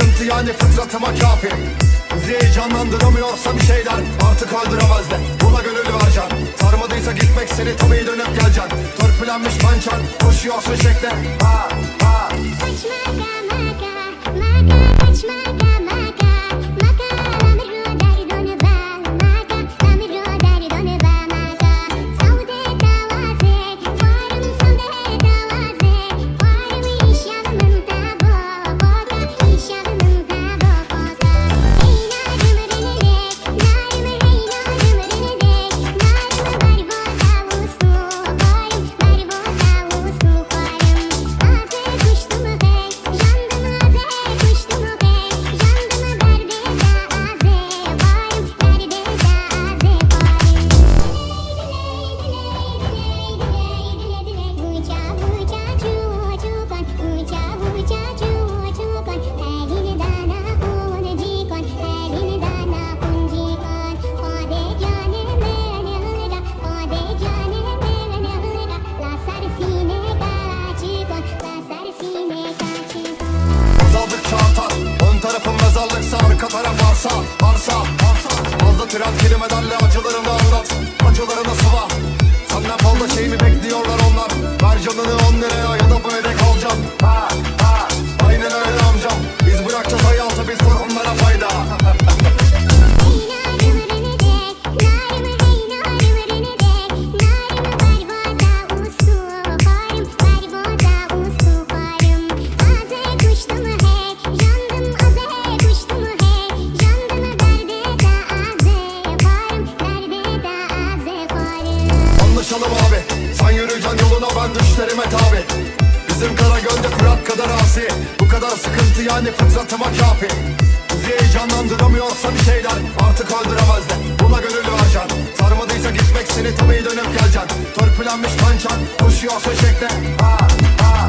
sıkıntı yani fıtratıma kafi. Bizi heyecanlandıramıyorsa bir şeyler artık öldüremez de buna gönül vereceksin. Sarmadıysa gitmek seni tabii dönüp geleceksin. Törpülenmiş pançan koşuyorsun şekle. Ha ha. Arka taraf arsa fazla trend kelimelerle acılarını anlat. Acılarını sıva. Senden fazla şey mi bekliyorlar onlar? Ver canını 10 liraya ya da bu yere kalacaksın. Ha ha. Aynen öyle amcam. Biz bırakacağız hayatı, biz torunlara fayda. Anlaşalım abi, sen yürüyeceksin yoluna, ben düşlerime tabi. Bizim Karagöl'de Fırat kadar asi. Bu kadar sıkıntı yani fıtratıma kafi. Bizi heyecanlandıramıyorsa bir şeyler artık öldüremez de buna gönül vereceksin. Sarmadıysa gitmek seni tabii dönüp geleceksin. Törpülenmiş pançan koşuyorsun şekle. Ha ha.